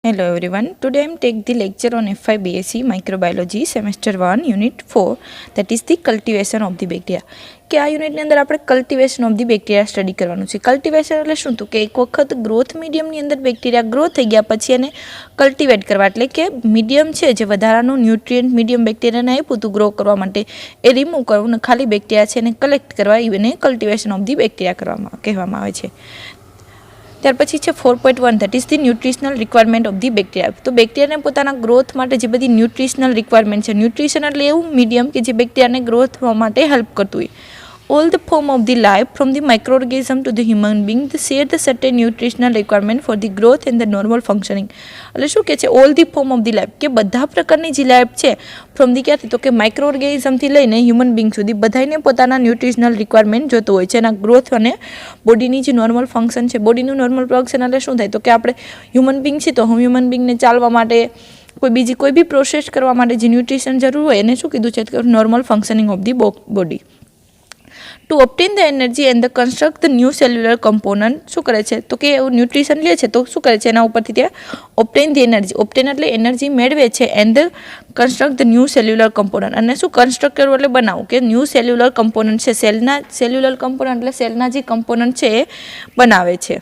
Hello everyone. Today I am take the lecture on FI BSc Microbiology semester 1 unit 4 that is the cultivation of the bacteria. કે આ યુનિટની અંદર આપણે cultivation of the bacteria study કરવાનું છે. Cultivation એટલે શું? તો કે એક વખત ગ્રોથ મીડિયમની અંદર બેક્ટેરિયા ગ્રો થઈ ગયા પછી એને કલ્ટિવેટ કરવા, એટલે કે મીડિયમ છે જે વધારાનું ન્યુટ્રિયન્ટ મીડિયમ બેક્ટેરિયાને આપ્યું હતું ગ્રો કરવા માટે એ રિમૂવ કરવું અને ખાલી બેક્ટેરિયા છે એને કલેક્ટ કરવા, એને કલ્ટિવેશન ઓફ ધી બેક્ટેરિયા કહેવામાં આવે છે. ત્યાર પછી છે 4.1 that is the nutritional requirement of the bacteria. તો બેક્ટેરિયાને પોતાના ગ્રોથ માટે જે બધી ન્યુટ્રિશનલ રિક્વાયરમેન્ટ છે, ન્યુટ્રિશન એટલે એવું મીડિયમ કે જે બેક્ટેરિયાને ગ્રોથ માટે હેલ્પ કરતું હોય. All the form of the life from the microorganism to the human being they share the certain nutritional requirement for the growth and the normal functioning. એટલે શું કહે છે? All the form of the life, કે બધા પ્રકારની જે life છે from the ક્યાંથી, તો કે માઇક્રો ઓર્ગેનિઝમથી લઈને હ્યુમન બિંગ સુધી બધાને પોતાના ન્યુટ્રિશનલ રિક્વાયરમેન્ટ જોતો હોય છે એના ગ્રોથ અને બોડીની જે નોર્મલ ફંક્શન છે. બોડીનું નોર્મલ ફંક્શન એટલે શું થાય? તો કે આપણે હ્યુમન બિંગ છીએ તો હ્યુમન બિંગને ચાલવા માટે કોઈ બી પ્રોસેસ કરવા માટે જે ન્યુટ્રિશન જરૂર હોય એને શું કીધું છે? Normal functioning of the body. To obtain the energy and the construct the new cellular component. શું કરે છે? તો કે એવું ન્યુટ્રિશન લે છે તો શું કરે છે? એના ઉપરથી ત્યાં ઓપ્ટેન ધી એનર્જી, ઓપ્ટેન એટલે એનર્જી મેળવે છે, and the construct the new cellular component. અને શું કન્સ્ટ્રક્ટ કરવું એટલે બનાવવું, કે ન્યૂ સેલ્યુલર કમ્પોનન્ટ છે, સેલ્યુલર કમ્પોનન્ટ એટલે સેલના જે કમ્પોનન્ટ છે એ બનાવે છે.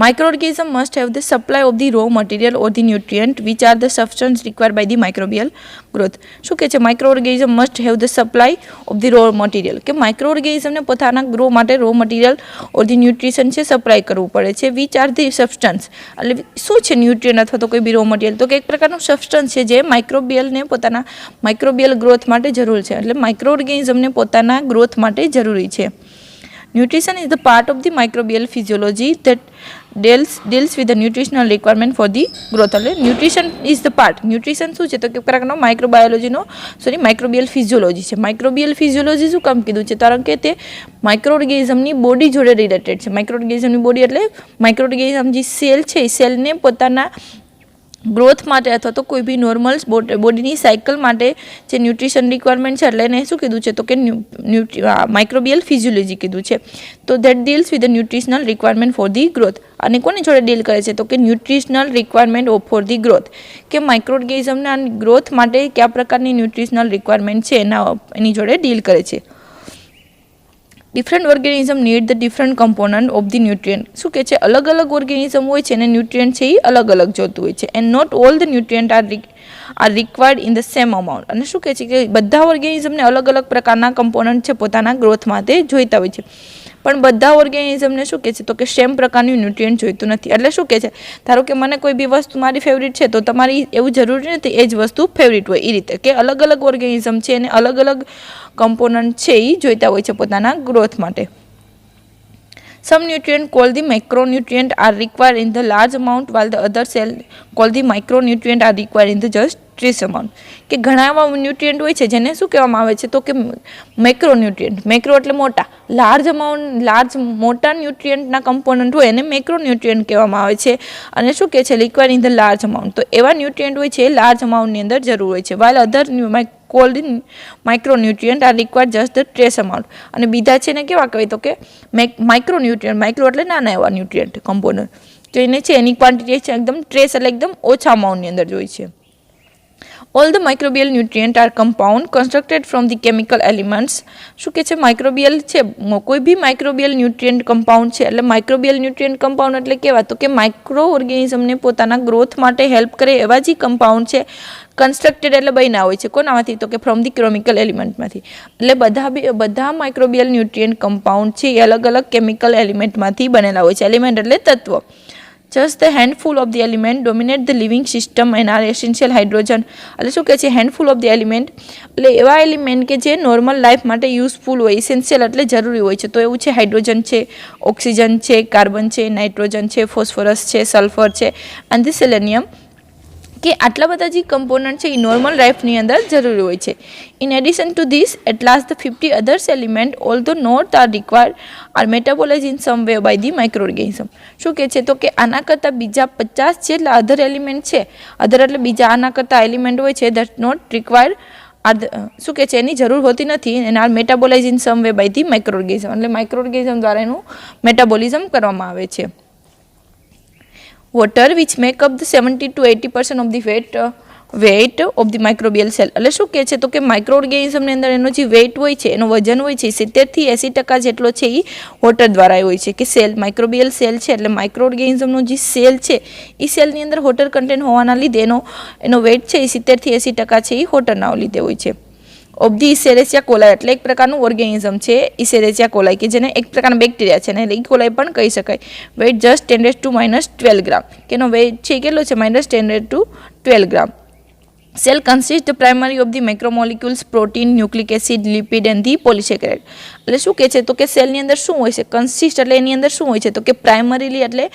Microorganism must have the supply of the raw material or the nutrient which are the substance required by the microbial growth. શું કહે છે? Microorganism must have the supply of the raw material, કે માઇક્રોઓર્ગેનિઝમને પોતાના grow માટે raw material or the nutrition છે supply કરવું પડે છે. વિચ આર ધી સબસ્ટન્સ, એટલે શું છે ન્યુટ્રિયન્ટ અથવા તો કોઈ બી રો મટીરિયલ? તો કે એક પ્રકારનું સબસ્ટન્સ છે જે માઇક્રોબિયલને પોતાના માઇક્રોબિયલ ગ્રોથ માટે જરૂર છે, એટલે માઇક્રોઓર્ગેનિઝમને પોતાના ગ્રોથ માટે જરૂરી છે. Nutrition is the part of the microbial physiology that deals with the nutritional requirement for the growth. એટલે nutrition is the part. Nutrition શું છે? તો કે પ્રકારનો માઇક્રોબિયલ ફિઝિયોલોજી છે. માઇક્રોબિયલ ફિઝિયોલોજી શું કામ કીધું છે? કારણ કે તે માઇક્રોઓર્ગેનિઝમની બોડી જોડે રિલેટેડ છે. માઇક્રોઓર્ગેનિઝમની બોડી એટલે માઇક્રોઓર્ગેનિઝમ જે સેલ છે એ સેલને પોતાના ગ્રોથ માટે અથવા તો કોઈ બી નોર્મલ બોડીની સાયકલ માટે જે ન્યુટ્રિશન રિક્વાયરમેન્ટ છે એટલે એને શું કીધું છે? તો કે માઇક્રોબિયલ ફિઝિયોલોજી કીધું છે. તો that deals with the nutritional requirement four the growth. અને કોની જોડે ડીલ કરે છે? તો કે nutritional requirement four the growth, કે માઇક્રોઓર્ગેનિઝમના ગ્રોથ માટે કયા પ્રકારની ન્યુટ્રિશનલ રિક્વાયરમેન્ટ છે એની જોડે ડીલ કરે છે. Different organism need the different component of the nutrient. શું કહે છે? અલગ અલગ ઓર્ગેનિઝમ હોય છે અને ન્યુટ્રિયન્ટ છે એ અલગ અલગ જોતું હોય છે. And not all the nutrient are required in the same amount. અને શું કહે છે? કે બધા ઓર્ગેનિઝમને અલગ અલગ પ્રકારના કમ્પોનન્ટ છે પોતાના ગ્રોથ માટે જોઈતા હોય છે, પણ બધા ઓર્ગેનિઝમને શું કહે છે? તો કે સેમ પ્રકારનું ન્યુટ્રિયન્ટ જોઈતું નથી. એટલે શું કહે છે? ધારો કે મને કોઈ બી વસ્તુ મારી ફેવરિટ છે તો તમારી એવું જરૂરી નથી એ જ વસ્તુ ફેવરિટ હોય. એ રીતે કે અલગ અલગ ઓર્ગેનિઝમ છે અને અલગ અલગ કમ્પોનન્ટ છે એ જોઈતા હોય છે પોતાના ગ્રોથ માટે. Some nutrients called the macronutrient are required in the large amount while the other cell called the micronutrient are required in the just trace amount. કે ઘણા એવા ન્યુટ્રિયન્ટ હોય છે જેને શું કહેવામાં આવે છે? તો કે મેક્રોન્યુટ્રિયન્ટ. મેક્રો એટલે મોટા, લાર્જ મોટા ન્યુટ્રિયન્ટના કમ્પોનન્ટ હોય એને મેક્રોન્યુટ્રિયન્ટ કહેવામાં આવે છે. અને શું કહે છે? Require in the large amount. તો એવા ન્યુટ્રિયન્ટ હોય છે એ લાર્જ અમાઉન્ટની અંદર જરૂર હોય છે. while other called micronutrient are required just the trace amount. અને બીજા છે ને કેવા કહેવાય? તો કે માઇક્રોન્યુટ્રિયન્ટ. માઇક્રો એટલે નાના એવા ન્યુટ્રિયન્ટ કમ્પોનન્ટ, તો એને છે એની ક્વોન્ટિટી છે એકદમ ટ્રેસ એટલે એકદમ ઓછા અમાઉન્ટની અંદર જોઈએ છે. All the microbial nutrients are compound constructed from the chemical elements. શું કહે છે? માઇક્રોબિયલ છે, કોઈ બી માઇક્રોબિયલ ન્યુટ્રિયન્ટ કમ્પાઉન્ડ છે. એટલે માઇક્રોબિયલ ન્યુટ્રિયન્ટ કમ્પાઉન્ડ એટલે કેવા? તો કે માઇક્રો ઓર્ગેનિઝમને પોતાના ગ્રોથ માટે હેલ્પ કરે એવા જે કમ્પાઉન્ડ છે કન્સ્ટ્રક્ટેડ એટલે બન્યા હોય છે. કોનામાંથી? તો કે ફ્રોમ ધી કેમિકલ એલિમેન્ટમાંથી. એટલે બધા માઇક્રોબિયલ ન્યુટ્રિયન્ટ કમ્પાઉન્ડ છે એ અલગ અલગ કેમિકલ એલિમેન્ટમાંથી બનેલા હોય છે. એલિમેન્ટ એટલે તત્વ. Just the handful of the element dominate the living system and are essential hydrogen. એટલે શું કહે છે? હેન્ડફુલ ઓફ ધ એલિમેન્ટ એટલે એવા એલિમેન્ટ કે જે નોર્મલ લાઈફ માટે યુઝફુલ હોય, એસેન્શિયલ એટલે જરૂરી હોય છે. તો એવું છે હાઇડ્રોજન છે, ઓક્સિજન છે, કાર્બન છે, નાઇટ્રોજન છે, ફોસ્ફરસ છે, સલ્ફર છે અને સેલેનિયમ, કે આટલા બધા જે કમ્પોનન્ટ છે એ નોર્મલ લાઈફની અંદર જરૂરી હોય છે. In addition to this at last the 50 others element although not are required are metabolize in some way by the microorganism. શું કહે છે? તો કે આના કરતાં બીજા 50 જેટલા અધર એલિમેન્ટ છે, અધર એટલે બીજા આના કરતાં એલિમેન્ટ હોય છે દેટ નોટ રિક્વાયર્ડ શું કહે છે? એની જરૂર હોતી નથી. એને are metabolize in some way by the microorganism, એટલે માઇક્રોઓર્ગેનિઝમ દ્વારા એનું મેટાબોલિઝમ કરવામાં આવે છે. water which make up the 70 to 80% of the weight of the microbial cell. એટલે શું કહે છે તો કે માઇક્રો ઓર્ગેનિઝમની અંદર એનો જે વેઇટ હોય છે, એનો વજન હોય છે, 70 થી 80% જેટલો છે એ વોટર દ્વારા હોય છે. કે સેલ માઇક્રોબિયલ સેલ છે એટલે માઇક્રો ઓર્ગેનિઝમનો જે સેલ છે એ સેલની અંદર વોટર કન્ટેન્ટ હોવાના લીધે એનો વેઇટ છે એ 70 થી 80% છે એ વોટરના લીધે હોય છે. ઓફ ધી ઇસેરેસિયા કોલાઈ એટલે એક પ્રકારનું ઓર્ગેનિઝમ છે ઇસેરેસિયા કોલાઈ, કે જેને એક પ્રકારના બેક્ટેરિયા છે અને ઇકોલાઈ પણ કહી શકાય. વેઇટ જસ્ટ 10⁻12 ગ્રામ, કે એનો વેઇટ છે કેટલો છે -10⁻12 ગ્રામ. Cell consists primarily of the macromolecules protein, nucleic acid, lipid and the polysaccharide. એટલે શું કહે છે તો કે સેલની અંદર શું હોય છે, કન્સિસ્ટ એટલે એની અંદર શું હોય છે તો કે પ્રાઇમરીલી એટલે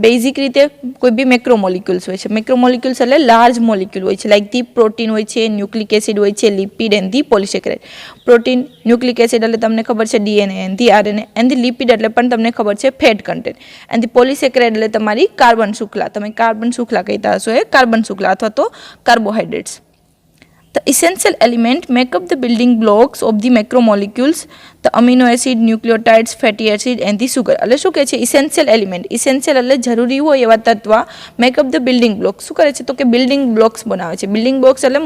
બેઝિક રીતે કોઈ બી મેક્રોમોલિક્યુલ્સ હોય છે. મેક્રોમોલિક્યુલ્સ એટલે લાર્જ મોલિક્યુલ હોય છે, લાઈક ધી પ્રોટીન હોય છે, ન્યુક્લિક એસિડ હોય છે, lipid and the polysaccharide. Protein, nucleic acid એટલે તમને ખબર છે DNA and the RNA, and the lipid એટલે પણ તમને ખબર છે fat content, and the polysaccharide એટલે તમારી કાર્બન શુક્લા, તમે કાર્બન શુક્લા કહેતા હશો એ કાર્બન શુક્લા અથવા તો carbohydrates. The essential element make up the building blocks of the macromolecules, the amino acid, nucleotides, fatty acid and the sugar. એટલે શું કહે છે essential element, essential એટલે જરૂરી હોય એવા તત્વ, make up the building blocks. શું કરે છે તો કે building blocks બનાવે છે. building blocks એટલે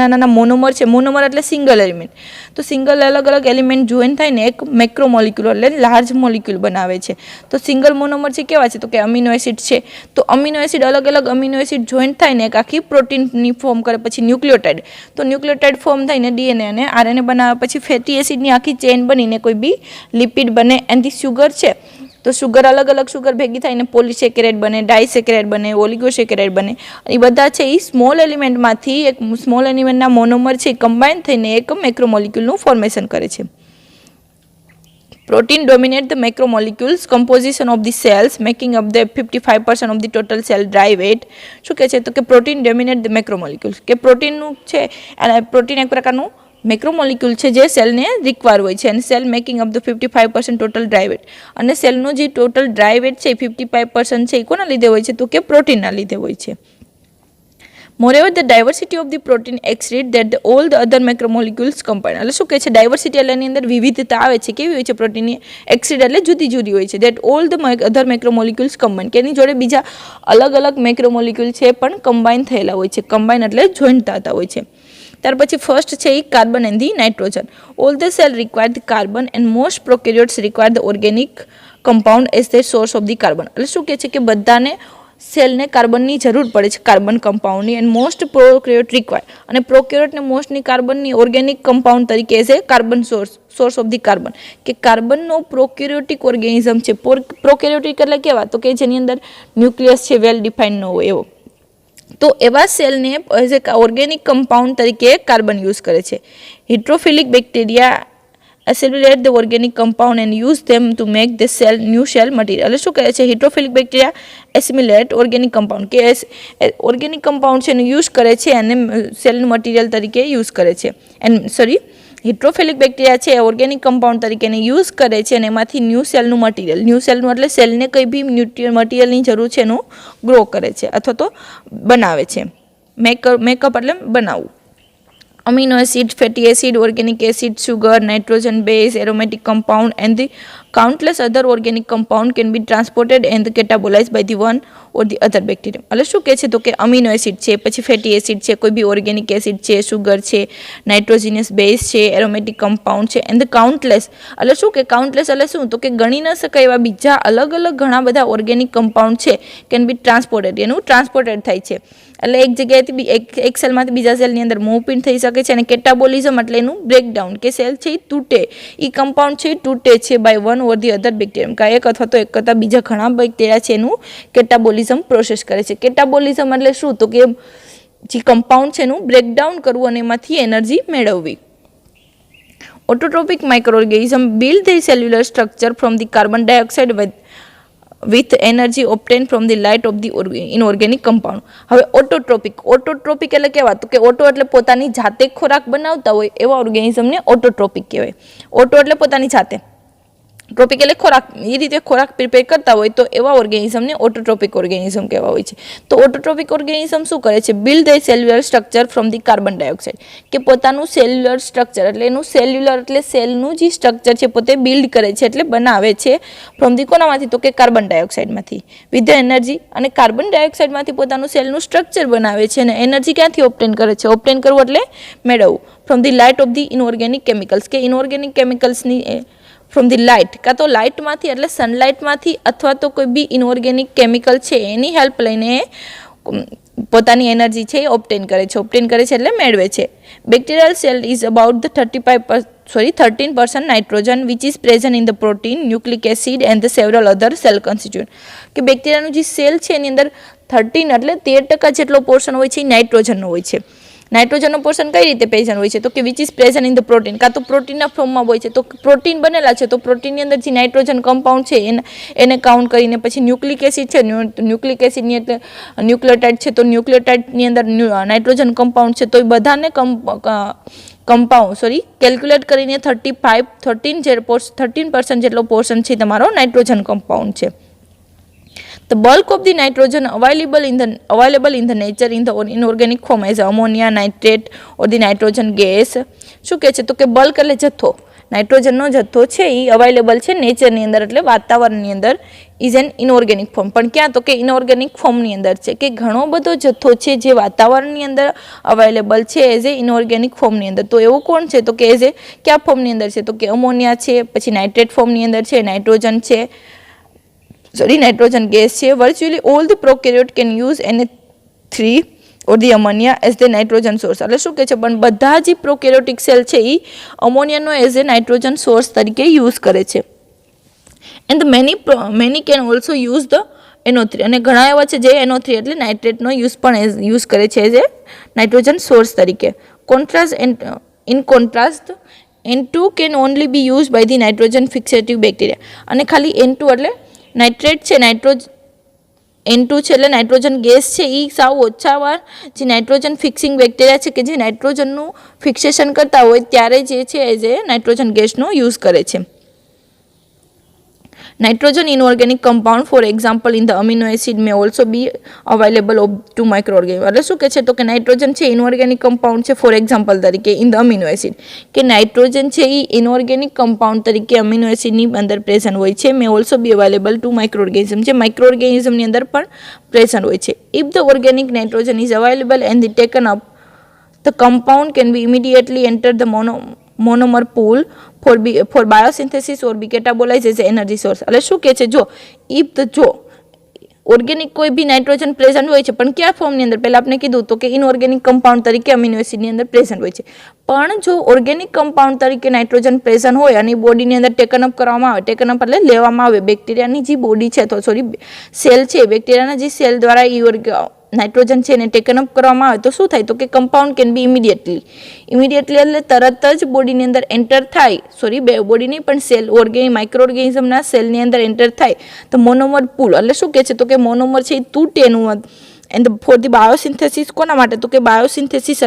નાના મોનોમર છે. મોનોમર એટલે સિંગલ એલિમેન્ટ. તો સિંગલ અલગ અલગ એલિમેન્ટ જોઈન થાય ને એક મેક્રોમોલિક્યુલ એટલે લાર્જ મોલિક્યુલ બનાવે છે. તો સિંગલ મોનોમર છે કેવા છે તો કે અમીનો એસિડ છે. તો અમીનો એસિડ અલગ અલગ અમીનો એસિડ જોઈન થાય ને એક આખી પ્રોટીનની ફોર્મ કરે. પછી ન્યુક્લિયોટાઇડ, તો ન્યુક્લિયોટાઇડ ફોર્મ થઈને ડીએનએ અને આરએનએ બનાવે. પછી ફેટી એસિડની આખી ચેન બનીને કોઈ બી લિપિડ બને. એન્ડ ધી શુગર છે તો શુગર અલગ અલગ શુગર ભેગી થઈને પોલિસેકેરાઇડ બને, ડાયસેકેરાઇડ બને, ઓલિગોસેકેરાઇડ બને. એ બધા છે એ સ્મોલ એલિમેન્ટમાંથી એક સ્મોલ એલિમેન્ટના મોનોમર છે એ કમ્બાઇન થઈને એક મેક્રોમોલિક્યુલનું ફોર્મેશન કરે છે. Protein dominate the macromolecules composition of the cells, making up the 55% of the total cell dry weight. શું કહે છે તો કે પ્રોટીન ડોમિનેટ ધ મેક્રોમોલિક્યુલ્સ, કે પ્રોટીનનું છે અને પ્રોટીન એક પ્રકારનું મેક્રોમોલિક્યુલ છે જે સેલને રિક્વાયર હોય છે. અને cell making up the 55% total dry weight, અને સેલનું જે ટોટલ ડ્રાય વેટ છે 55% છે એ કોના લીધે હોય છે તો કે પ્રોટીનના લીધે હોય છે. Moreover, the diversity of the protein exceeds that all the other macromolecules combined. એટલે શું કહે છે ડાયવર્સિટી એટલે એની અંદર વિવિધતા આવે છે. કેવી હોય છે પ્રોટીનની? એક્સીડ એટલે જુદી જુદી હોય છે. that all the other macromolecules combined, કે એની જોડે બીજા અલગ અલગ મેક્રોમોલિક્યુલ છે પણ કમ્બાઇન થયેલા હોય છે. કમ્બાઇન એટલે જોઈન્ટ થતા હોય છે. ત્યાર પછી ફર્સ્ટ છે એ carbon and the nitrogen. All the cell require the carbon and most prokaryotes require the organic compound as the source of the carbon. એટલે શું કહે છે કે બધાને સેલને કાર્બનની જરૂર પડે છે, કાર્બન કમ્પાઉન્ડની. એન્ડ મોસ્ટ પ્રોકેરિયોટ રિક્વાયર, અને પ્રોકેરિયોટને મોસ્ટની કાર્બનની ઓર્ગેનિક કમ્પાઉન્ડ તરીકે as a carbon source of the carbon, કે કાર્બનનો પ્રોકેરિયોટિક ઓર્ગેનિઝમ છે. પ્રોકેરિયોટિક એટલે કેવા તો કે જેની અંદર ન્યુક્લિયસ છે વેલ ડિફાઇન્ડ ન હોય એવો. તો એવા સેલને એઝ એ ઓર્ગેનિક કમ્પાઉન્ડ તરીકે કાર્બન યુઝ કરે છે. હિટ્રોફિલિક bacteria assimilate the organic compound and use them to make the new cell material. એટલે શું કહે છે હિટ્રોફિલિક બેક્ટેરિયા એસિમિલેટ ઓર્ગેનિક કમ્પાઉન્ડ, કે ઓર્ગેનિક કમ્પાઉન્ડ છે એને યુઝ કરે છે અને સેલનું મટીરિયલ તરીકે યુઝ કરે છે. હિટ્રોફિલિક બેક્ટેરિયા છે ઓર્ગેનિક કમ્પાઉન્ડ તરીકે એને યુઝ કરે છે અને એમાંથી ન્યૂ સેલનું એટલે સેલને કંઈ બી મટીરિયલની જરૂર છે એનું ગ્રો કરે છે અથવા તો બનાવે છે. મેકઅપ એટલે બનાવવું. amino acid, fatty acid, organic acid, sugar, nitrogen base, aromatic compound and the countless other organic compound can be transported and catabolized by the one or the other bacterium. એટલે શું કહે છે તો કે અમીનો એસિડ છે, પછી fatty acid છે, કોઈ બી ઓર્ગેનિક એસિડ છે, સુગર છે, નાઇટ્રોજિનિયસ બેઝ છે, એરોમેટિક કમ્પાઉન્ડ છે, એન્ડ કાઉન્ટલેસ. એટલે શું કે કાઉન્ટલેસ એટલે શું તો કે ગણી ન શકાય એવા બીજા અલગ અલગ ઘણા બધા ઓર્ગેનિક કમ્પાઉન્ડ છે કેન બી ટ્રાન્સપોર્ટેડ, એનું ટ્રાન્સપોર્ટેડ થાય છે. એટલે એક જગ્યાએથી એક સેલમાંથી બીજા સેલની અંદર મૂવ પણ થઈ શકે છે. અને કેટાબોલિઝમ એટલે એનું બ્રેકડાઉન, કે સેલ છે એ તૂટે, એ કમ્પાઉન્ડ છે એ તૂટે છે by one or the other bacterium, કે એક અથવા તો એક કરતાં બીજા ઘણા બેક્ટેરિયા છે એનું કેટાબોલિઝમ પ્રોસેસ કરે છે. કેટાબોલિઝમ એટલે શું તો કે જે કમ્પાઉન્ડ છે એનું બ્રેકડાઉન કરવું અને એમાંથી એનર્જી મેળવવી. Autotrophic microorganism build the cellular structure from the carbon dioxide with energy obtained from the light of the inorganic compound. હવે ઓટોટ્રોપિક એટલે કેવા તો કે ઓટો એટલે પોતાની જાતે ખોરાક બનાવતા હોય એવા ઓર્ગેનિઝમને ઓટોટ્રોપિક કહેવાય. ઓટો એટલે પોતાની જાતે, ટ્રોપિક એટલે ખોરાક, એ રીતે ખોરાક પ્રિપેર કરતા હોય તો એવા ઓર્ગેનિઝમને ઓટોટ્રોપિક ઓર્ગેનિઝમ કહેવા હોય છે. તો ઓટોટ્રોપિક ઓર્ગેનિઝમ શું કરે છે? Build the cellular structure from the carbon dioxide, કે પોતાનું સેલ્યુલર સ્ટ્રક્ચર એટલે એનું સેલ્યુલર એટલે સેલનું જે સ્ટ્રક્ચર છે પોતે બિલ્ડ કરે છે એટલે બનાવે છે ફ્રોમ ધી કોનામાંથી? તો કે કાર્બન ડાયોક્સાઇડમાંથી વિથ ધ એનર્જી. અને કાર્બન ડાયોક્સાઇડમાંથી પોતાનું સેલનું સ્ટ્રક્ચર બનાવે છે અને એનર્જી ક્યાંથી ઓબ્ટેન કરે છે? ઓબ્ટેન કરવું એટલે મેળવવું from the light of the inorganic chemicals, કે ઇનઓર્ગેનિક કેમિકલ્સની ફ્રોમ ધી લાઇટ, કાં તો લાઇટમાંથી એટલે સનલાઇટમાંથી અથવા તો કોઈ બી ઇનઓર્ગેનિક કેમિકલ છે એની હેલ્પ લઈને પોતાની એનર્જી છે એ ઓબ્ટેન કરે છે. ઓબ્ટેન કરે છે એટલે મેળવે છે. Bacterial cell is about the 13% nitrogen which is present in the protein, nucleic acid and the several other cell constituent, કે બેક્ટેરિયાનું જે સેલ છે એની અંદર 13 એટલે 13% જેટલો પોર્શન હોય છે એ નાઇટ્રોજનનો હોય છે. નાઇટ્રોજનનો પોર્શન કઈ રીતે પ્રેઝન્ટ હોય છે? તો કે which is present in the protein, કાં તો પ્રોટીનના ફોર્મમાં હોય છે. તો પ્રોટીન બનેલા છે તો પ્રોટીનની અંદર જે નાઇટ્રોજન કમ્પાઉન્ડ છે એને કાઉન્ટ કરીને પછી ન્યુક્લિક એસિડ છે, ન્યુક્લિક એસિડની એટલે ન્યુક્લિયોટાઇડ છે તો ન્યુક્લિયોટાઇડની અંદર નાઇટ્રોજન કમ્પાઉન્ડ છે તો એ બધાને કેલ્ક્યુલેટ કરીને 13% જેટલો પોર્શન છે તમારો નાઇટ્રોજન કમ્પાઉન્ડ છે. The bulk of the nitrogen available in the nature in the inorganic form as ammonia, nitrate or the nitrogen gas. શું કહે છે? તો કે બલ્ક એટલે જથ્થો, નાઇટ્રોજનનો જથ્થો છે એ અવેલેબલ છે નેચરની અંદર એટલે વાતાવરણની અંદર ઇઝ એન ઇનઓર્ગેનિક ફોર્મ. પણ ક્યાં? તો કે ઇનઓર્ગેનિક ફોર્મની અંદર છે, કે ઘણો બધો જથ્થો છે જે વાતાવરણની અંદર અવેલેબલ છે એઝ એ ઇનઓર્ગેનિક ફોર્મની અંદર. તો એવું કોણ છે? તો કે એઝ એ કયા ફોર્મની અંદર છે? તો કે અમોનિયા છે, પછી નાઇટ્રેટ ફોર્મની અંદર છે, નાઇટ્રોજન ગેસ છે. Virtually all the prokaryote can use Na3 or the ammonia as the nitrogen source. એટલે શું કહે છે? પણ બધા જ પ્રોકેરિયોટિક સેલ છે એ અમોનિયાનો એઝ એ નાઇટ્રોજન સોર્સ તરીકે યુઝ કરે છે. And many can also use the NO3, અને ઘણા એવા છે જે NO3 એટલે નાઇટ્રેટનો યુઝ કરે છે એઝ એ નાઇટ્રોજન સોર્સ તરીકે. In contrast N2 can only be used by the nitrogen fixative bacteria. અને ખાલી N2 એટલે નાઇટ્રેટ છે, N2 છે એટલે નાઇટ્રોજન ગેસ છે એ સાવ ઓછા વાર જે નાઇટ્રોજન ફિક્સિંગ બેક્ટેરિયા છે કે જે નાઇટ્રોજનનું ફિક્સેશન કરતા હોય ત્યારે જે છે એઝ એ નાઇટ્રોજન ગેસનો યુઝ કરે છે. Nitrogen inorganic compound, for example, in the amino acid may also be available to microorganisms. એટલે શું કહે છે? તો કે નાઇટ્રોજન છે ઇનઓર્ગેનિક કમ્પાઉન્ડ છે, ફોર એક્ઝામ્પલ તરીકે ઇન ધ અમીનો એસિડ, કે નાઇટ્રોજન છે એ ઇનઓર્ગેનિક કમ્પાઉન્ડ તરીકે અમીનો એસિડની અંદર પ્રેઝન્ટ હોય છે. May also be available to microorganism, જે માઇક્રોઓર્ગેનિઝમની અંદર પણ પ્રેઝન્ટ હોય છે. If the organic nitrogen is available and taken up, the compound can be immediately enter the monomer pool for biosynthesis or be catabolized as energy source. એટલે શું કહે છે? જો ઓર્ગેનિક કોઈ બી નાઇટ્રોજન પ્રેઝન્ટ હોય છે પણ કયા ફોર્મની અંદર? પહેલાં આપણે કીધું તો કે ઇનઓર્ગેનિક કમ્પાઉન્ડ તરીકે અમીનો એસિડની અંદર પ્રેઝન્ટ હોય છે. પણ જો ઓર્ગેનિક કમ્પાઉન્ડ તરીકે નાઇટ્રોજન પ્રેઝન્ટ હોય અને બોડીની અંદર ટેકન અપ કરવામાં આવે, ટેકન અપ એટલે લેવામાં આવે, બેક્ટેરિયાની જે બોડી છે સેલ છે, બેક્ટેરિયાના જે સેલ દ્વારા નાઇટ્રોજન છે એને ટેકન અપ કરવામાં આવે તો શું થાય? તો કે કમ્પાઉન્ડ કેન બી ઇમિડિયેટલી એટલે તરત જ બોડીની અંદર એન્ટર થાય, બોડી નહીં પણ સેલ માઇક્રોઓર્ગેનિઝમના સેલની અંદર એન્ટર થાય તો મોનોમર પુલ એટલે શું કહે છે? તો કે મોનોમર છે એ તૂટે એનું. એન્ડ ફોર ધી બાયોસિન્થેસિસ કોના માટે? તો કે બાયોસિન્થેસિસ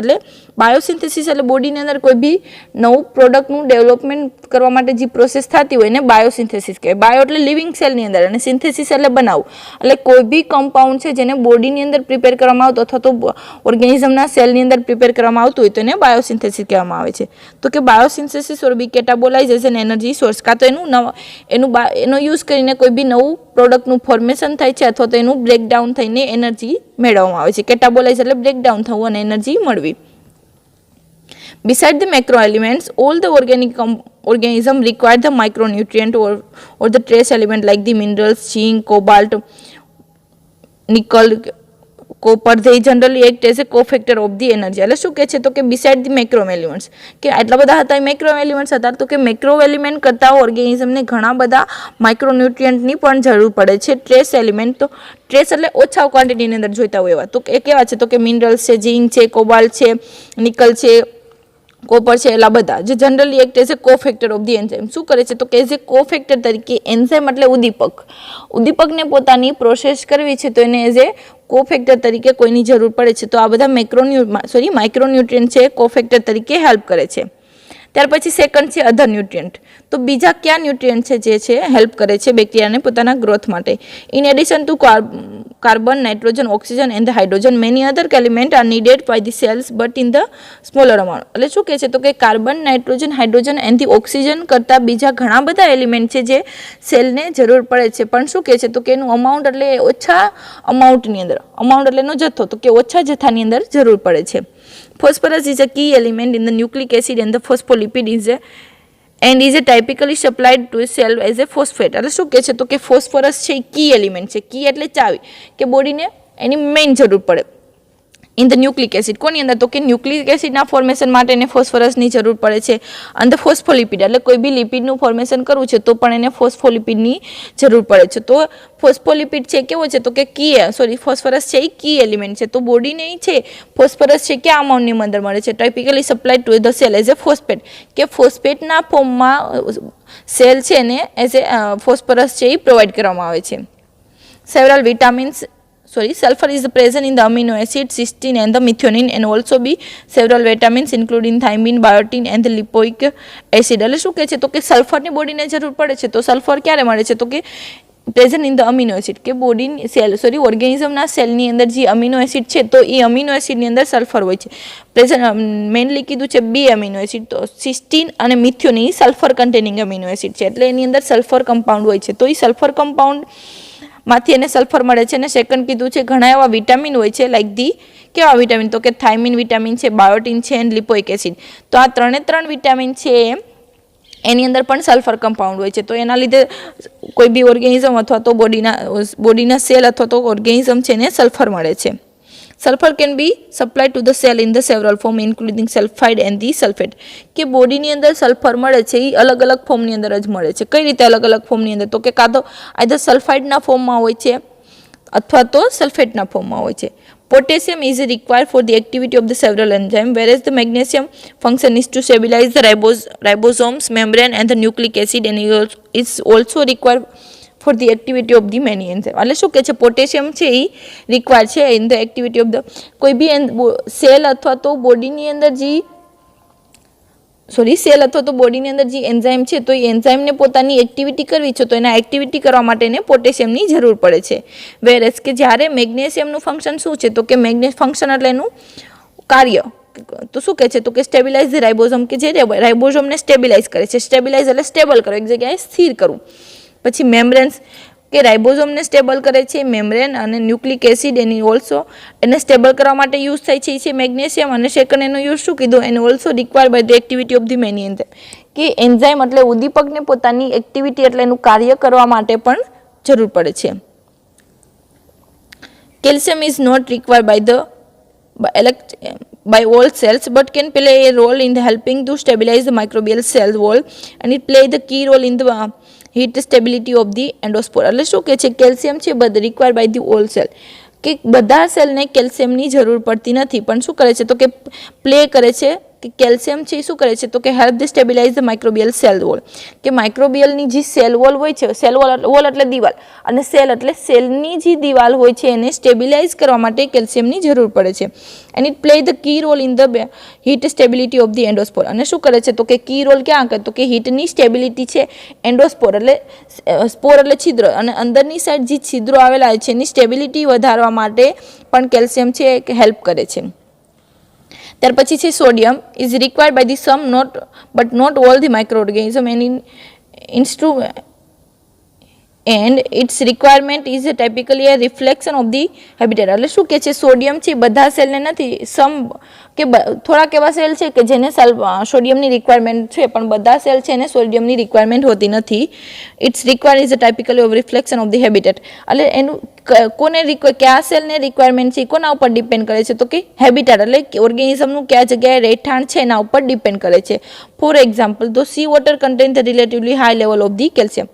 એટલે બોડીની અંદર કોઈ બી નવું પ્રોડક્ટનું ડેવલપમેન્ટ કરવા માટે જે પ્રોસેસ થતી હોય એને બાયોસિન્થેસિસ કહેવાય. બાયો એટલે લિવિંગ સેલની અંદર અને સિન્થેસિસ એટલે બનાવવું. એટલે કોઈ બી કમ્પાઉન્ડ છે જેને બોડીની અંદર પ્રિપેર કરવામાં આવતો અથવા તો ઓર્ગેનિઝમના સેલની અંદર પ્રિપેર કરવામાં આવતું હોય તો એને બાયોસિન્થેસિસ કહેવામાં આવે છે. તો કે બાયોસિન્થેસિસ ઓર બી કેટાબોલાઇઝેશન એનર્જી સોર્સ, કાં તો એનો યુઝ કરીને કોઈ બી નવું પ્રોડક્ટનું ફોર્મેશન થાય છે અથવા તો એનું બ્રેકડાઉન થઈને એનર્જી મેળવવામાં આવે છે. કેટાબોલાઇઝ એટલે બ્રેકડાઉન થવું અને એનર્જી મળવી. Besides the macro elements, all the organism require the micronutrient or the trace element like the minerals, zinc, cobalt, nickel, copper. They generally act as a cofactor of the energy. એટલે શું કહે છે? તો કે beside the macro elements, કે આટલા બધા હતા મેક્રો એલિમેન્ટ્સ હતા તો કે મેક્રો એલિમેન્ટ કરતાં ઓર્ગેનિઝમને ઘણા બધા માઇક્રોન્યુટ્રિયન્ટની પણ જરૂર પડે છે. ટ્રેસ એલિમેન્ટ, તો ટ્રેસ એટલે ઓછા ક્વોન્ટિટીની અંદર જોઈતા હોય એવા, તો એ કેવા છે? તો કે મિનરલ્સ છે, ઝિંક છે, કોબાલ્ટ છે, નિકલ છે, કોપર છે, એલા બધા જે generally act as a cofactor of the enzyme. શું કરે છે? તો કે એઝ એ કોફેક્ટર તરીકે એન્ઝાઇમ એટલે ઉદ્દીપકને પોતાની પ્રોસેસ કરવી છે તો એને એઝ એ કોફેક્ટર તરીકે કોઈની જરૂર પડે છે. તો આ બધા માઇક્રોન્યુટ્રિયન્ટ છે કોફેક્ટર તરીકે હેલ્પ કરે છે. ત્યાર પછી સેકન્ડ છે અધર ન્યુટ્રિયન્ટ. તો બીજા કયા ન્યુટ્રિયન્ટ છે જે છે હેલ્પ કરે છે બેક્ટેરિયાને પોતાના ગ્રોથ માટે. In addition to carbon, nitrogen, oxygen and hydrogen many other element are needed by the cells but in the smaller amount. એટલે શું કહે છે તો કે carbon, nitrogen, hydrogen and the oxygen કરતાં બીજા ઘણા બધા એલિમેન્ટ છે જે સેલને જરૂર પડે છે, પણ શું કહે છે તો કે એનું અમાઉન્ટ એટલે ઓછા અમાઉન્ટની અંદર, અમાઉન્ટ એટલે એનો જથ્થો, તો કે ઓછા જથ્થાની અંદર જરૂર પડે છે. Phosphorus is a key element in the nucleic acid and the phospholipid is typically supplied to a cell as a phosphate. એટલે શું કહે છે તો કે ફોસ્ફરસ છે એ કી એલિમેન્ટ છે. કી એટલે ચાવી, કે બોડીને એની મેઇન જરૂર પડે. ઇન ધ ન્યુક્લિક એસિડ કોની અંદર તો કે ન્યુક્લિક એસિડના ફોર્મેશન માટે એને ફોસ્ફરસની જરૂર પડે છે. અને ધ ફોસ્ફોલિપિડ એટલે કોઈ બી લિપિડનું ફોર્મેશન કરવું છે તો પણ એને ફોસ્ફોલિપિડની જરૂર પડે છે. તો ફોસ્ફોલિપિડ છે કેવો છે તો કે ફોસ્ફરસ છે એ કી એલિમેન્ટ છે. તો બોડીને છે ફોસ્ફરસ છે કયા અમાઉન્ટની અંદર મળે છે, typically supply to the cell as a phosphate, કે ફોસ્ફેટના ફોર્મમાં સેલ છે એને એઝ એ ફોસ્ફરસ છે એ પ્રોવાઈડ કરવામાં આવે છે. Several vitamins sulfur is present in the amino acid cysteine and the methionine and also be several vitamins including thiamine, biotin and the lipoic acid. એટલે શું કહે છે તો કે સલ્ફરની બોડીને જરૂર પડે છે. તો સલ્ફર ક્યારે મળે છે તો કે present in the amino acid, કે બોડી ઓર્ગેનિઝમના સેલની અંદર જે અમીનો એસિડ છે તો એ અમીનો એસિડની અંદર સલ્ફર હોય છે. પ્રેઝન્ટ મેઇનલી કીધું છે બી અમીનો એસિડ, તો સિસ્ટીન અને મિથ્યોનિન સલ્ફર કન્ટેનિંગ અમીનો એસિડ છે, એટલે એની અંદર સલ્ફર કમ્પાઉન્ડ હોય છે. તો એ સલ્ફર કમ્પાઉન્ડ માંથી એને સલ્ફર મળે છે. અને સેકન્ડ કીધું છે ઘણા એવા વિટામિન હોય છે, લાઈક ધી કેવા વિટામિન તો કે થાઇમિન વિટામિન છે, બાયોટિન છે એન્ડ લિપોઇક એસિડ. તો આ ત્રણ વિટામિન છે એની અંદર પણ સલ્ફર કમ્પાઉન્ડ હોય છે. તો એના લીધે કોઈ બી ઓર્ગેનિઝમ અથવા તો બોડીના સેલ અથવા તો ઓર્ગેનિઝમ છે એને સલ્ફર મળે છે. Sulphur can be supply to the cell in the several form including sulphide and the sulphate, કે બોડીની અંદર સલ્ફર મળે છે એ અલગ અલગ ફોર્મની અંદર જ મળે છે. કઈ રીતે અલગ અલગ ફોર્મની અંદર તો કે કાં તો આઈધર સલ્ફાઇડના ફોર્મમાં હોય છે અથવા તો સલ્ફેટના ફોર્મમાં હોય છે. Potassium is required for the activity of the several enzymes, whereas the magnesium function is to stabilize the ribosomes, membrane and the nucleic acid, and is also required for the activity of the many enzymes. એટલે શું કહે છે potassium છે એ required છે in the activity of the કોઈ બી cell અથવા તો બોડીની અંદર જે એન્ઝાઇમ છે તો એ એન્ઝાઇમને પોતાની એક્ટિવિટી કરવી છે તો એના એક્ટિવિટી કરવા માટે એને પોટેશિયમની જરૂર પડે છે. વેરેસ કે જ્યારે મેગ્નેશિયમનું ફંક્શન શું છે તો કે ફંક્શન એટલે એનું કાર્ય તો શું કહે છે તો કે સ્ટેબિલાઇઝ ધ રાઇબોઝોમ, કે જે રાઇબોઝોમને સ્ટેબિલાઇઝ કરે છે. સ્ટેબિલાઇઝ એટલે સ્ટેબલ કરો, એક જગ્યાએ સ્થિર કરવું. પછી મેમ્બ્રેન્સ, કે રાઇબોઝોમને સ્ટેબલ કરે છે મેમ્બ્રેન, અને ન્યુક્લિક એસિડ એની ઓલ્સો એને સ્ટેબલ કરવા માટે યુઝ થાય છે એ છે મેગ્નેશિયમ. અને સેકન્ડ એનો યુઝ શું કીધું, એને also required by the activity of the many enzyme, કે એન્ઝાઇમ એટલે ઉદ્દીપકને પોતાની એક્ટિવિટી એટલે એનું કાર્ય કરવા માટે પણ જરૂર પડે છે. Calcium is not required by all cells but can play a role in helping to stabilize the microbial cell wall, and it play the key role in the heat stability of the endospore. એટલે શું કહે છે calcium છે બધ required by the all cell, કે બધા સેલને કેલ્શિયમની જરૂર પડતી નથી, પણ શું કરે છે તો કે પ્લે કરે છે, કે કેલ્શિયમ છે શું કરે છે તો કે help the stabilise the microbial cell wall, કે માઇક્રોબિયલની જે સેલ વોલ હોય છે, સેલ વોલ એટલે દિવાલ, અને સેલ એટલે સેલની જે દિવાલ હોય છે એને સ્ટેબિલાઇઝ કરવા માટે કેલ્શિયમની જરૂર પડે છે. And it play the key role in the heat stability of the endospore. અને શું કરે છે તો કે કી રોલ ક્યાં કરે તો કે હીટની સ્ટેબિલિટી છે એન્ડોસ્પોર એટલે સ્પોર એટલે છિદ્ર, અને અંદરની સાઈડ જે છિદ્રો આવેલા છે એની સ્ટેબિલિટી વધારવા માટે પણ કેલ્શિયમ છે હેલ્પ કરે છે. ત્યાર પછી છે sodium is required by the some but not all the microorganism and its requirement is typically a reflection of the habitat. એટલે શું કે છે સોડિયમ છે બધા સેલને નથી, કે થોડાક એવા સેલ છે કે જેને સોડિયમની રિક્વાયરમેન્ટ છે પણ બધા સેલ છે એને સોડિયમની રિક્વાયરમેન્ટ હોતી નથી. It's required is typically of reflection of the habitat. એટલે એનું કોને કયા સેલને રિક્વાયરમેન્ટ છે કોના ઉપર ડિપેન્ડ કરે છે તો કે હેબિટેટ એટલે ઓર્ગેનિઝમનું કયા જગ્યાએ રહેઠાણ છે એના ઉપર ડિપેન્ડ કરે છે. ફોર એક્ઝામ્પલ, તો sea water contain the relatively high level of the calcium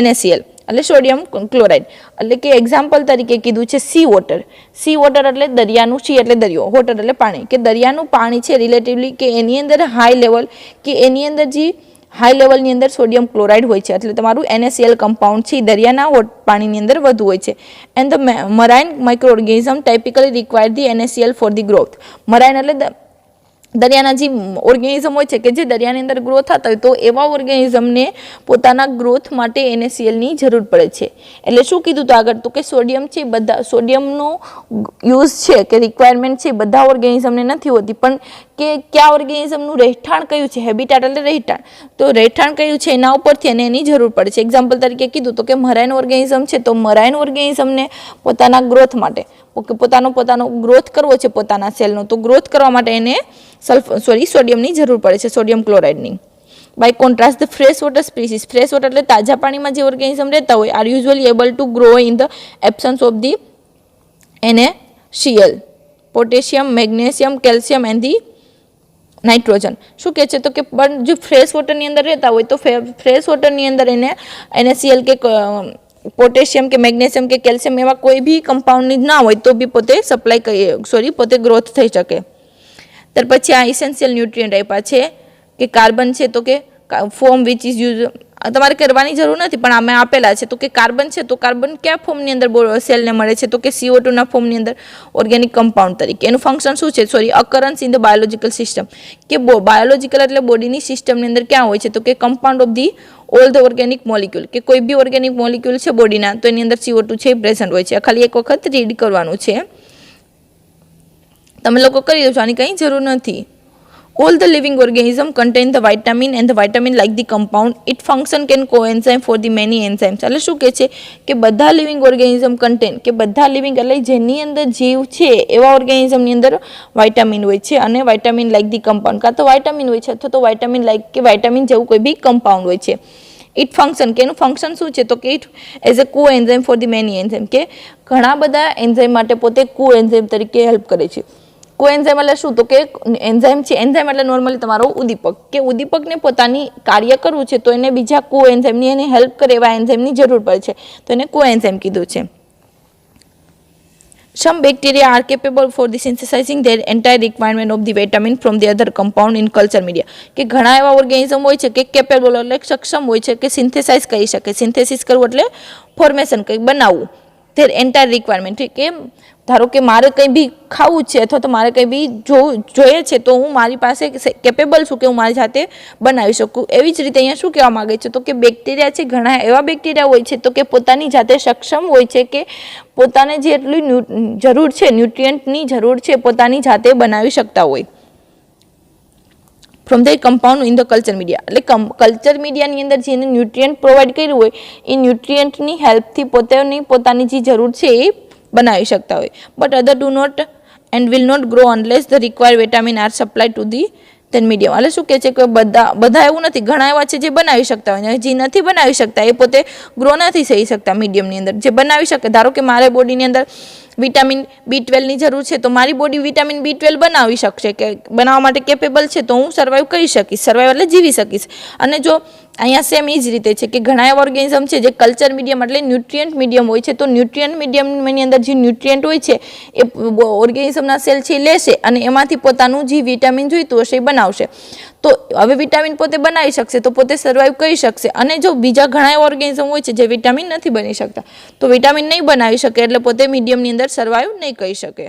NaCl એટલે સોડિયમ ક્લોરાઇડ. એટલે કે એક્ઝામ્પલ તરીકે કીધું છે સી વોટર એટલે દરિયાનું, સી એટલે દરિયો, વોટર એટલે પાણી, કે દરિયાનું પાણી છે રિલેટિવલી કે એની અંદર હાઈ લેવલ, કે એની અંદર જે હાઈ લેવલની અંદર સોડિયમ ક્લોરાઇડ હોય છે, એટલે તમારું NaCl કમ્પાઉન્ડ છે દરિયાના પાણીની અંદર વધુ હોય છે. And the marine micro organism typically require the NaCl for the growth. Marine એટલે દરિયાના જે ઓર્ગેનિઝમ હોય છે કે જે દરિયાની અંદર ગ્રો થતા હોય તો એવા ઓર્ગેનિઝમને પોતાના ગ્રોથ માટે NaClની જરૂર પડે છે. એટલે શું કીધું તો આગળ તો કે સોડિયમ છે બધા સોડિયમનો યુઝ છે કે રિક્વાયરમેન્ટ છે બધા ઓર્ગેનિઝમને નથી હોતી, પણ કે કયા ઓર્ગેનિઝમનું રહેઠાણ કયું છે, હેબિટાટ એટલે રહેઠાણ, તો રહેઠાણ કયું છે એના ઉપરથી અને એની જરૂર પડે છે. એક્ઝામ્પલ તરીકે કીધું તો કે મરાઇન ઓર્ગેનિઝમ છે તો મરાઇન ઓર્ગેનિઝમને પોતાના ગ્રોથ માટે પોતાનો ગ્રોથ કરવો છે પોતાના સેલનો, તો ગ્રોથ કરવા માટે એને સોડિયમની જરૂર પડે છે, સોડિયમ ક્લોરાઇડની. By contrast the fresh water species, fresh water એટલે તાજા પાણીમાં જે ઓર્ગેનિઝમ રહેતા હોય are usually able to grow in the absence of the NaCl, potassium, magnesium, calcium and the nitrogen. શું કહે છે તો કે પણ જો ફ્રેશ વોટરની અંદર રહેતા હોય તો ફ્રેશ વોટરની અંદર એને NaCl કે પોટેશિયમ કે મેગ્નેશિયમ કે કેલ્શિયમ એવા કોઈ બી કમ્પાઉન્ડ ના હોય તો બી પોતે ગ્રોથ થઈ શકે. ત્યાર પછી આ ઇસેન્શિયલ ન્યુટ્રિયન્ટ આપ્યા છે કે કાર્બન છે તો કે ફોર્મ વિચ ઇઝ યુઝ, તમારે કરવાની જરૂર નથી પણ આમાં આપેલા છે તો કે કાર્બન છે તો કાર્બન કયા ફોર્મની અંદર સેલને મળે છે તો કે CO2 ના ફોર્મની અંદર ઓર્ગેનિક કમ્પાઉન્ડ તરીકે. એનું ફંક્શન શું છે occurrence in the biological system, કે બાયોલોજિકલ એટલે બોડીની સિસ્ટમની અંદર ક્યાં હોય છે તો કે compound of the all the organic molecule, કે કોઈ બી ઓર્ગેનિક મોલિક્યુલ છે બોડીના તો એની અંદર CO2 છે પ્રેઝન્ટ હોય છે. ખાલી એક વખત રીડ કરવાનું છે, તમે લોકો કરી દો છો, આની કંઈ જરૂર નથી. All the living organism contain the vitamin and the vitamin like the compound. It function can coenzyme for the many enzymes. એટલે શું કહે છે કે બધા લિવિંગ ઓર્ગેનિઝમ કન્ટેન, કે બધા લિવિંગ એટલે જેની અંદર જીવ છે એવા ઓર્ગેનિઝમની અંદર વાઇટામિન હોય છે અને વાઇટામિન લાઇક ધી કમ્પાઉન્ડ, કાં તો વાઇટામિન હોય છે અથવા તો વાઇટામિન લાઇક કે વાઇટામિન જેવું કોઈ બી કમ્પાઉન્ડ હોય છે. ઇટ ફંક્શન, કે એનું ફંક્શન શું છે તો કે ઇટ એઝ અ કો enzyme for the many enzyme, કે ઘણા બધા એન્ઝાઇમ માટે પોતે કો એન્ઝાઇમ તરીકે હેલ્પ કરે છે. કોએન્ઝાઇમ એટલે શું તો કે એન્ઝાઇમ છે, એન્ઝાઇમ એટલે નોર્મલી તમારો ઉદ્દીપક, કે ઉદ્દીપકને પોતાની કાર્ય કરવું છે તો એને બીજા કોએન્ઝાઇમની એને હેલ્પ કરે એવા એન્ઝાઇમની જરૂર પડે છે તો એને કોએન્ઝાઇમ કીધું છે. Some bacteria are capable for the synthesizing their entire requirement of the vitamin from the other compound in culture media, કે ઘણા એવા ઓર્ગેનિઝમ હોય છે કે કેપેબલ એટલે સક્ષમ હોય છે કે સિન્થેસાઇઝ કરી શકે. સિન્થેસિસ કરવું એટલે ફોર્મેશન કંઈક બનાવવું, their entire requirement, કે ધારો કે મારે કંઈ બી ખાવું છે અથવા તો મારે કંઈ બી જોઈએ છે તો હું મારી પાસે કેપેબલ છું કે હું મારી જાતે બનાવી શકું. એવી જ રીતે અહીંયા શું કહેવા માંગે છે તો કે બેક્ટેરિયા છે, ઘણા એવા બેક્ટેરિયા હોય છે તો કે પોતાની જાતે સક્ષમ હોય છે કે પોતાને જેટલી જરૂર છે, ન્યુટ્રિયન્ટની જરૂર છે પોતાની જાતે બનાવી શકતા હોય. From the compound in the culture media, એટલે કલ્ચર મીડિયાની અંદર જેને ન્યુટ્રિયન્ટ પ્રોવાઈડ કર્યું હોય એ ન્યુટ્રિયન્ટની હેલ્પથી પોતાની જે જરૂર છે એ બનાવી શકતા હોય. But other do not and will not grow unless the required vitamin are supply to the then medium. એટલે શું કહે છે કે બધા એવું નથી, ઘણા એવા છે જે બનાવી શકતા હોય, જે નથી બનાવી શકતા એ પોતે ગ્રો નથી થઈ શકતા મીડિયમની અંદર. જે બનાવી શકે, ધારો કે મારે બોડીની અંદર વિટામિન B12ની જરૂર છે તો મારી બોડી વિટામિન B12 બનાવી શકશે, કે બનાવવા માટે કેપેબલ છે તો હું સર્વાઈવ કરી શકીશ, સર્વાઈવ એટલે જીવી શકીશ. અને જો અહીંયા સેમ એ જ રીતે છે કે ઘણા એવા ઓર્ગેનિઝમ છે જે કલ્ચર મીડિયમ એટલે ન્યુટ્રિયન્ટ મીડિયમ હોય છે, તો ન્યુટ્રિયન્ટ મીડિયમની અંદર જે ન્યુટ્રિયન્ટ હોય છે એ ઓર્ગેનિઝમના સેલ છે લેશે અને એમાંથી પોતાનું જે વિટામિન જોઈતું હશે એ બનાવશે. તો હવે વિટામિન પોતે બનાવી શકશે તો પોતે સર્વાઈવ કરી શકશે. અને જો બીજા ઘણા એવા ઓર્ગેનિઝમ હોય છે જે વિટામિન નથી બની શકતા તો વિટામિન નહીં બનાવી શકે એટલે પોતે મીડિયમની અંદર સર્વાઈવ નહીં કરી શકે.